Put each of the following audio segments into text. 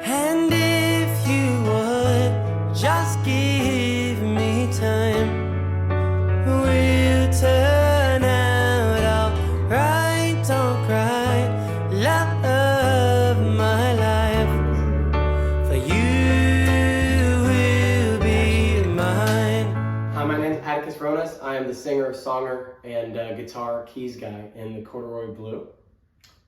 And if you would just give me time, we'll turn out all right. Don't cry, love of my life, for you will be mine. Hi, my name is Ronas. I am the singer, songer, and guitar keys guy in the Corduroy Blue.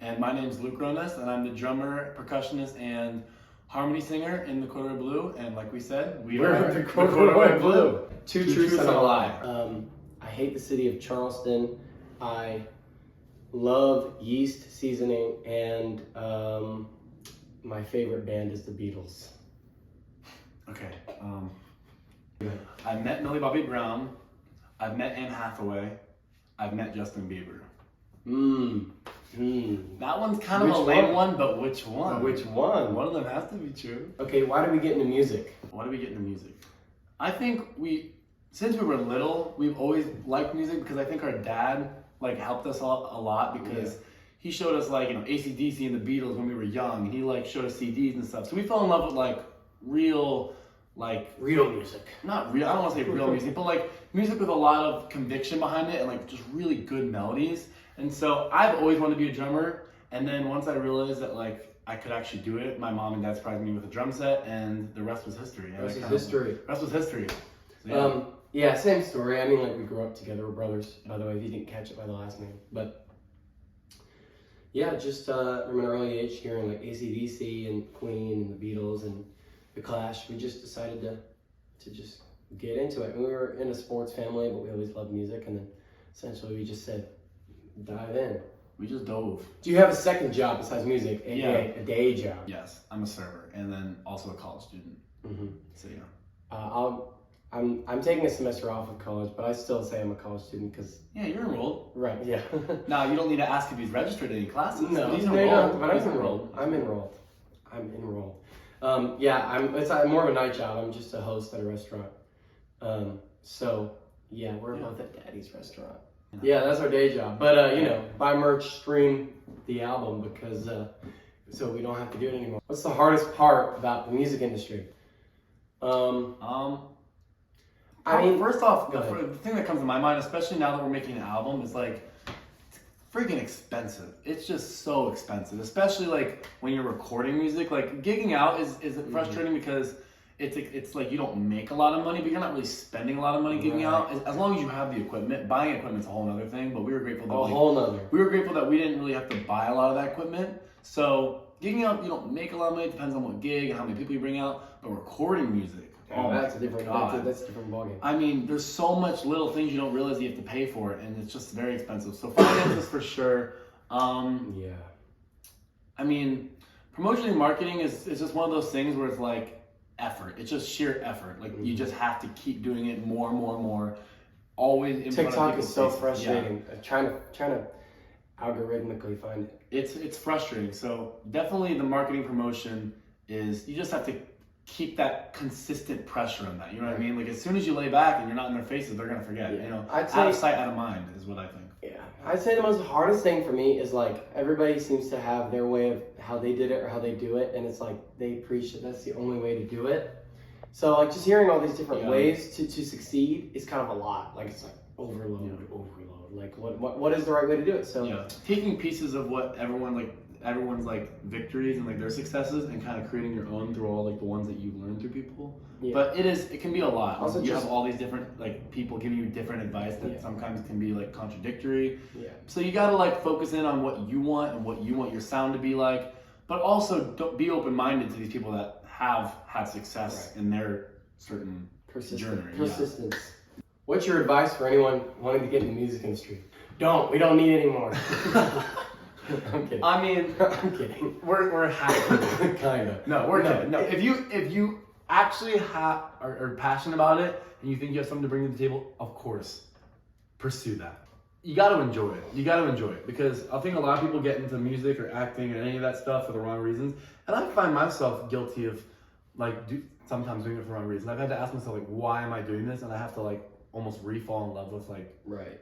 And my name is Luke Ronas, and I'm the drummer, percussionist, and harmony singer in the Corduroy Blue. And like we said, we're the Corduroy Blue. Two truths and a lie. lie. I hate the city of Charleston. I love yeast seasoning, and my favorite band is the Beatles. Okay. I've met Millie Bobby Brown. I've met Anne Hathaway. I've met Justin Bieber. That one's kind of a lame one, but which one? Which one? One of them has to be true. Okay, why do we get into music? Why do we get into music? I think since we were little, we've always liked music because I think our dad helped us a lot because he showed us AC/DC and the Beatles when we were young, and he showed us CDs and stuff. So we fell in love with real music. Not real, I don't want to say real music, but music with a lot of conviction behind it and just really good melodies. And so I've always wanted to be a drummer, and then once I realized that I could actually do it, my mom and dad surprised me with a drum set, and the rest was history. The rest was history. So, same story. I mean, we grew up together, we're brothers, by the way, if you didn't catch it by the last name. But yeah, just from an early age hearing AC/DC and Queen and the Beatles and the Clash, we just decided to just get into it. We were in a sports family, but we always loved music, and then essentially we just said, dive in. We just dove. Do you have a second job besides music, aka a day job? Yes, I'm a server, and then also a college student. So I'm taking a semester off of college, but I still say I'm a college student because you're enrolled. Right. Yeah. Now you don't need to ask if he's registered in any classes. No, but he's enrolled. But he's I'm enrolled. It's more of a night job. I'm just a host at a restaurant. We're both at Daddy's restaurant. Yeah, that's our day job. But buy merch, stream the album because so we don't have to do it anymore. What's the hardest part about the music industry? First off, the thing that comes to my mind, especially now that we're making an album, is it's freaking expensive. It's just so expensive, especially when you're recording music. Gigging out is frustrating because it's you don't make a lot of money, but you're not really spending a lot of money gigging out. As long as you have the equipment, buying equipment's a whole other thing. But we were grateful that we were grateful that we didn't really have to buy a lot of that equipment. So gigging out, you don't make a lot of money. It depends on what gig and how many people you bring out. But recording music, that's a different ballgame. I mean, there's so much little things you don't realize you have to pay for it, and it's just very expensive. So finances for sure. I mean, promotion and marketing is just one of those things where it's effort. It's just sheer effort. You just have to keep doing it more and more and more. Always in front of TikTok is so faces. frustrating. Trying to algorithmically find it. It's frustrating. So definitely the marketing promotion is you just have to keep that consistent pressure on that. You know what I mean? As soon as you lay back and you're not in their faces, they're gonna forget. I'd say, out of sight, out of mind is what I think. Yeah, I'd say the most hardest thing for me is everybody seems to have their way of how they did it or how they do it, and it's they preach that that's the only way to do it. So just hearing all these different ways to succeed is kind of a lot. It's overload. What is the right way to do it? So taking pieces of what everyone's victories and their successes and kind of creating your own through all the ones that you've learned through people. But it can be a lot. Also, you have all these different people giving you different advice that sometimes can be contradictory. So you gotta focus in on what you want and what you want your sound to be like, but also don't be open-minded to these people that have had success in their certain journey. Persistence. What's your advice for anyone wanting to get in the music industry? We don't need any more. I'm kidding. I mean, I'm kidding. We're happy. Kind of. No, we're kidding. No, if you actually are passionate about it and you think you have something to bring to the table, of course, pursue that. You got to enjoy it. Because I think a lot of people get into music or acting or any of that stuff for the wrong reasons. And I find myself guilty of sometimes doing it for the wrong reasons. I've had to ask myself why am I doing this? And I have to almost re-fall in love with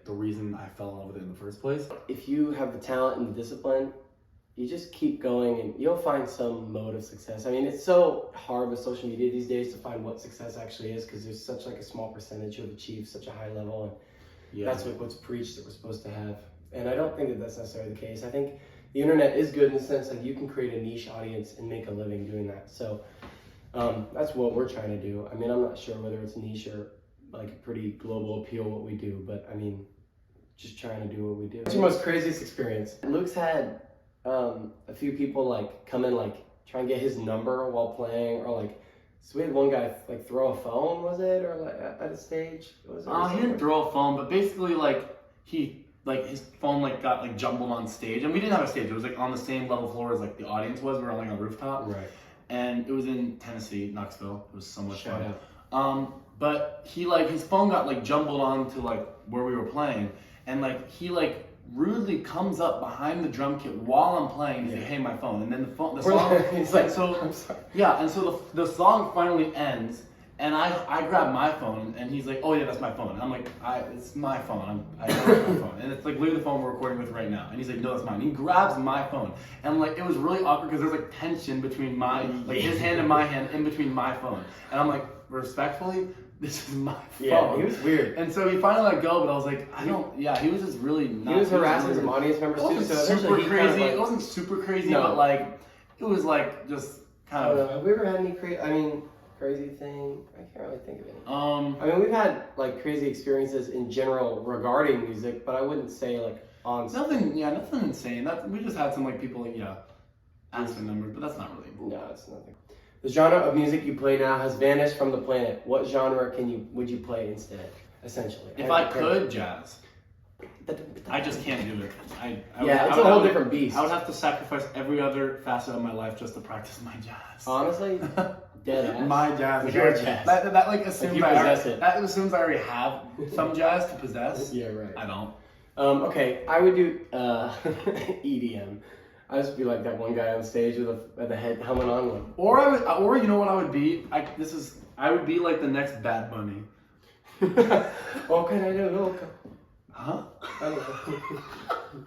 the reason I fell in love with it in the first place. If you have the talent and the discipline, you just keep going and you'll find some mode of success. I mean, it's so hard with social media these days to find what success actually is, because there's such like a small percentage who have achieved such a high level, and that's what's preached that we're supposed to have. And I don't think that that's necessarily the case. I think the internet is good in the sense that you can create a niche audience and make a living doing that. So that's what we're trying to do. I mean, I'm not sure whether it's niche or like a pretty global appeal what we do, but I mean, just trying to do what we do. What's your most craziest experience? Luke's had a few people like come in, like try and get his number while playing, or like, so we had one guy like throw a phone, was it, or like at a stage? Was it he didn't throw a phone, but basically like his phone like got like jumbled on stage, and we didn't have a stage. It was like on the same level floor as like the audience was. We were on like a rooftop, right? And it was in Tennessee, Knoxville. It was so much Shout fun. out. But he like his phone got like jumbled onto like where we were playing, and like he like rudely comes up behind the drum kit while I'm playing and say, "Hey, my phone." And then the song, he's like, so I'm sorry. Yeah, and so the song finally ends, and I grab my phone, and he's like, "Oh yeah, that's my phone." And I'm like, "It's my phone. I know it's my phone." And it's like literally the phone we're recording with right now. And he's like, "No, that's mine." And he grabs my phone, and like it was really awkward because there's like tension between his hand and my hand in between my phone, and I'm like, respectfully, this is my phone. Yeah, he was weird. And so he finally let go, but I was like, he was just really not. He was harassing some audience members too, so super crazy. Kind of like, it wasn't super crazy, No. but like, it was like just kind of. Have we ever had any crazy thing? I can't really think of any. I mean, we've had like crazy experiences in general regarding music, but I wouldn't say like on nothing insane. We just had some like people like ask for numbers, but that's not really. No, it's nothing. The genre of music you play now has vanished from the planet. What genre would you play instead? Essentially, if I could, jazz. I just can't do it. It's a whole different beast. I would have to sacrifice every other facet of my life just to practice my jazz. Honestly, dead ass. My jazz. Your jazz. That like assumes that assumes I already have some jazz to possess. Yeah, right. I don't. Okay, I would do EDM. I'd just be like that one guy on stage with the head helmet on. Or you know what I would be? I would be like the next Bad Bunny. What can I do? Huh? I don't know.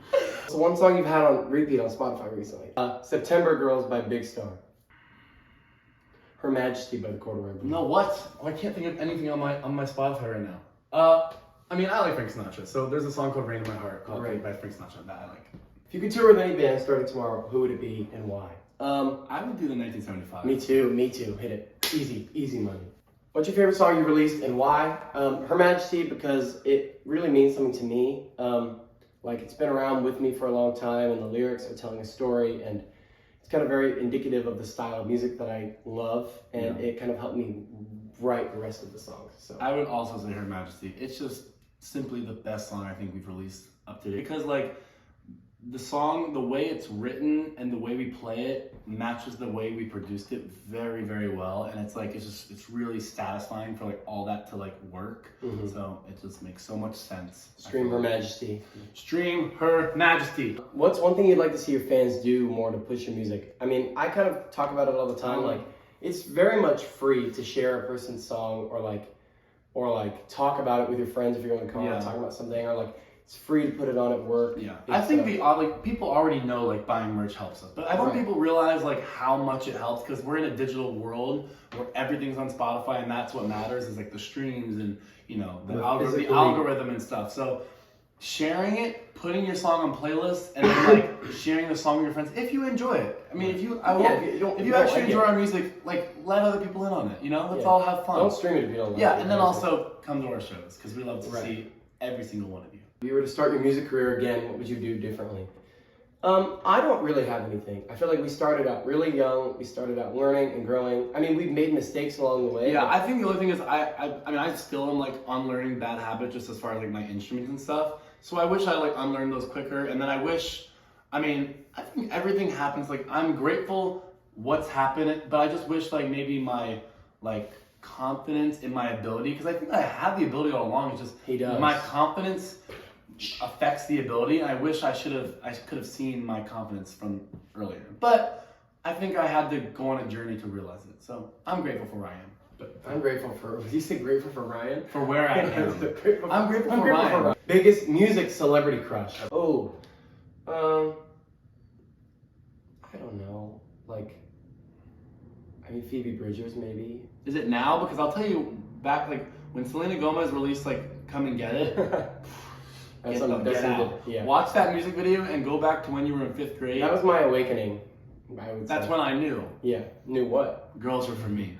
So one song you've had on repeat on Spotify recently. September Girls by Big Star. Her Majesty by the Corduroy. No, what? Oh, I can't think of anything on my Spotify right now. I mean, I like Frank Sinatra, so there's a song called Rain in My Heart called by Frank Sinatra that I like. If you could tour with any band starting tomorrow, who would it be and why? I would do the 1975. Me too. Hit it. Easy money. What's your favorite song you released and why? Her Majesty, because it really means something to me. Like it's been around with me for a long time, and the lyrics are telling a story, and it's kind of very indicative of the style of music that I love, and it kind of helped me write the rest of the songs. So I would also say Her Majesty. It's just simply the best song I think we've released up to date, because like the song, the way it's written and the way we play it matches the way we produced it very, very well, and it's like it's really satisfying for like all that to like work. So it just makes so much sense. Stream Her Majesty. Stream Her Majesty. What's one thing you'd like to see your fans do more to push your music? I mean, I kind of talk about it all the time. Like it's very much free to share a person's song or like talk about it with your friends if you're in the car talking about something, or like it's free to put it on at work. Yeah, I think like people already know like buying merch helps us, but I don't think people realize like how much it helps, because we're in a digital world where everything's on Spotify, and that's what matters is like the streams and the algorithm and stuff. So sharing it, putting your song on playlists, and then like sharing the song with your friends if you enjoy it. I mean, if you actually enjoy our music, like let other people in on it. Let's all have fun. Don't stream it if you don't like it. Yeah, and then also come to our shows, because we love to see every single one of you. If you were to start your music career again, what would you do differently? I don't really have anything. I feel like we started out really young. We started out learning and growing. I mean, we've made mistakes along the way. Yeah, I think the only thing is I still am like unlearning bad habits just as far as like my instruments and stuff. So I wish I like unlearned those quicker. And then I think everything happens. Like I'm grateful what's happened, but I just wish like maybe my like confidence in my ability, because I think I have the ability all along. It's just my confidence affects the ability, and I wish I could have seen my confidence from earlier. But I think I had to go on a journey to realize it. So I'm grateful for where I am. But I'm grateful for. Did you say grateful for Ryan? For where I am. I'm grateful for Ryan. Biggest music celebrity crush. Oh, I mean, Phoebe Bridgers, maybe. Is it now? Because I'll tell you, back like when Selena Gomez released like "Come and Get It," That's get out. Yeah. Watch that music video and go back to when you were in 5th grade. That was my awakening. I would That's say. when I knew. Yeah, knew what? Girls were for me.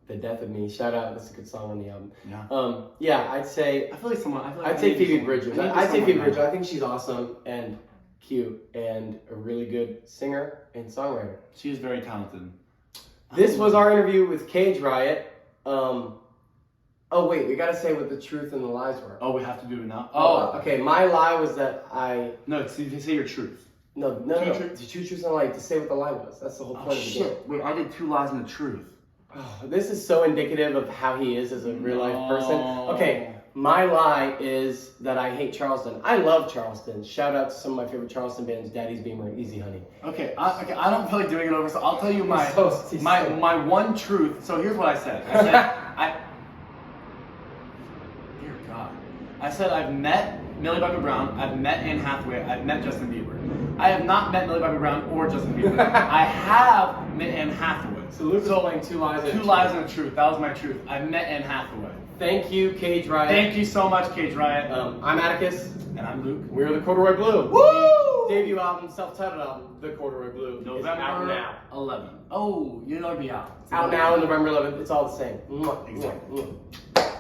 The Death of Me. Shout out. That's a good song on the album. Yeah. Yeah, I'd say. I feel like someone. I'd say Phoebe Bridgers. I'd say Phoebe Bridgers. Bridgers. I think she's awesome and cute and a really good singer and songwriter. She is very talented. This was our interview with Cage Riot. Oh wait, we gotta say what the truth and the lies were. Oh, we have to do it now. Okay. My lie was that I. No, say your truth. No. The truth and the lie. To say what the lie was. That's the whole point of the game. Wait, I did 2 lies and the truth. Oh, this is so indicative of how he is as a real life person. Okay, my lie is that I hate Charleston. I love Charleston. Shout out to some of my favorite Charleston bands: Daddy's Beamer and Easy Honey. Okay, I don't feel like doing it over, so I'll tell you my So- my one truth. So here's what I said. Dear God, I said I've met Millie Bobby Brown, I've met Anne Hathaway, I've met Justin Bieber. I have not met Millie Bobby Brown or Justin Bieber. I have met Anne Hathaway. So Luke's telling 2 lies. And 2 lies and a truth. That was my truth. I've met Anne Hathaway. Thank you, Cage Riot. Thank you so much, Cage Riot. I'm Atticus. And I'm Luke. We're the Corduroy Blue. Woo! Debut album, self-titled album, The Corduroy Blue. November is out now. 11. Oh, you'll be out. Out now, November 11th. It's all the same. Exactly. Mwah.